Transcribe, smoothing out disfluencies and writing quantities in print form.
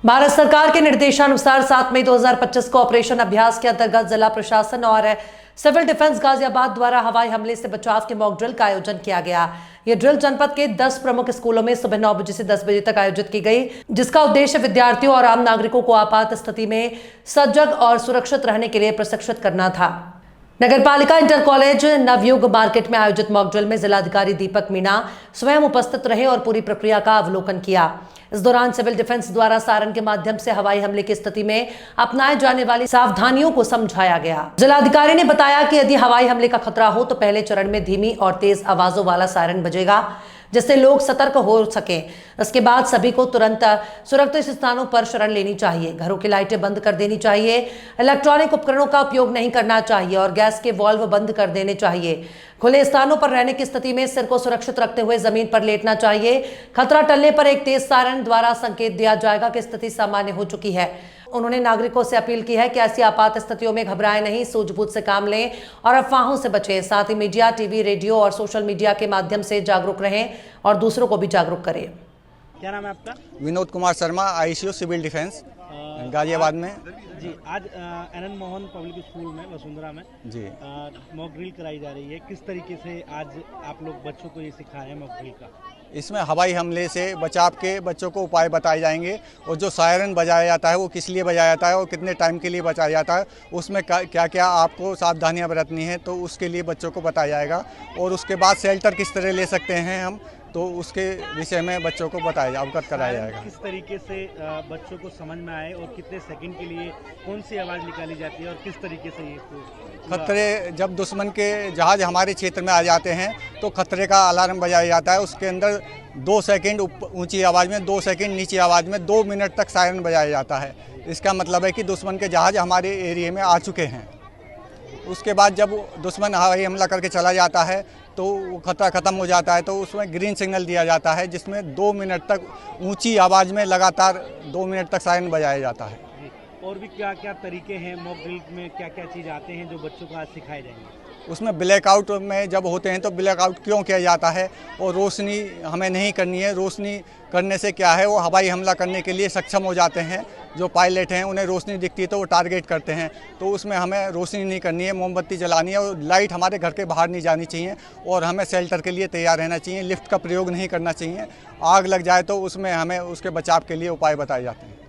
भारत सरकार के निर्देशानुसार 7 मई 2025 को ऑपरेशन अभ्यास के अंतर्गत जिला प्रशासन और सिविल डिफेंस गाजियाबाद द्वारा हवाई हमले से बचाव के मॉक ड्रिल का आयोजन किया गया। यह ड्रिल जनपद के 10 प्रमुख स्कूलों में सुबह 9 बजे से 10 बजे तक आयोजित की गई, जिसका उद्देश्य विद्यार्थियों और आम नागरिकों को आपात स्थिति में सजग और सुरक्षित रहने के लिए प्रशिक्षित करना था। नगरपालिका इंटर कॉलेज नवयुग मार्केट में आयोजित मॉक ड्रिल में जिलाधिकारी दीपक मीणा स्वयं उपस्थित रहे और पूरी प्रक्रिया का अवलोकन किया। इस दौरान सिविल डिफेंस द्वारा सायरन के माध्यम से हवाई हमले की स्थिति में अपनाए जाने वाली सावधानियों को समझाया गया। जिलाधिकारी ने बताया कि यदि हवाई हमले का खतरा हो तो पहले चरण में धीमी और तेज आवाजों वाला सायरन बजेगा, जिससे लोग सतर्क हो सकें। इसके बाद सभी को तुरंत सुरक्षित स्थानों पर शरण लेनी चाहिए, घरों की लाइटें बंद कर देनी चाहिए, इलेक्ट्रॉनिक उपकरणों का उपयोग नहीं करना चाहिए और गैस के वाल्व बंद कर देने चाहिए। खुले स्थानों पर रहने की स्थिति में सिर को सुरक्षित रखते हुए जमीन पर लेटना चाहिए। खतरा टलने पर एक तेज सायरन द्वारा संकेत दिया जाएगा कि स्थिति सामान्य हो चुकी है। उन्होंने नागरिकों से अपील की है कि ऐसी आपात स्थितियों में घबराएं नहीं, सूझबूझ से काम लें और अफवाहों से बचें। साथ ही मीडिया, टीवी, रेडियो और सोशल मीडिया के माध्यम से जागरूक रहें और दूसरों को भी जागरूक करें। क्या नाम है आपका? Vinod Kumar Sharma, ICU civil defence Ghaziabad में। जी, आज एनएन मोहन पब्लिक स्कूल में वसुंधरा में जी मॉक ड्रिल कराई जा रही है। किस तरीके से आज आप लोग बच्चों को ये सिखा रहे हैं मॉक ड्रिल का? इसमें हवाई हमले से बचाव के बच्चों को उपाय बताए जाएंगे और जो सायरन बजाया जाता है वो किस लिए बजाया जाता है और कितने टाइम के लिए बजाया जाता है, उसमें क्या क्या आपको सावधानियां बरतनी है, तो उसके लिए बच्चों को बताया जाएगा। और उसके बाद शेल्टर किस तरह ले सकते हैं हम, तो उसके विषय में बच्चों को बताया अवगत कराया जाएगा। किस तरीके से बच्चों को समझ में आए और कितने सेकंड के लिए कौन सी आवाज़ निकाली जाती है और किस तरीके से ये खतरे, जब दुश्मन के जहाज हमारे क्षेत्र में आ जाते हैं तो खतरे का अलार्म बजाया जाता है। उसके अंदर 2 सेकंड ऊंची आवाज़ में, 2 सेकंड नीची आवाज़ में 2 मिनट तक सायरन बजाया जाता है। इसका मतलब है कि दुश्मन के जहाज हमारे एरिया में आ चुके हैं। उसके बाद जब दुश्मन हवाई हमला करके चला जाता है तो वो खतरा ख़त्म हो जाता है, तो उसमें ग्रीन सिग्नल दिया जाता है, जिसमें 2 मिनट तक ऊंची आवाज़ में लगातार 2 मिनट तक सायरन बजाया जाता है। और भी क्या क्या तरीके हैं मॉक ड्रिल में, क्या क्या चीज़ आते हैं जो बच्चों को आज सिखाए जाएंगे? उसमें ब्लैकआउट में जब होते हैं तो ब्लैकआउट क्यों किया जाता है और रोशनी हमें नहीं करनी है। रोशनी करने से क्या है, वो हवाई हमला करने के लिए सक्षम हो जाते हैं। जो पायलट हैं उन्हें रोशनी दिखती है तो वो टारगेट करते हैं, तो उसमें हमें रोशनी नहीं करनी है, मोमबत्ती जलानी है और लाइट हमारे घर के बाहर नहीं जानी चाहिए और हमें शेल्टर के लिए तैयार रहना चाहिए। लिफ्ट का प्रयोग नहीं करना चाहिए। आग लग जाए तो उसमें हमें उसके बचाव के लिए उपाय बताए जाते हैं।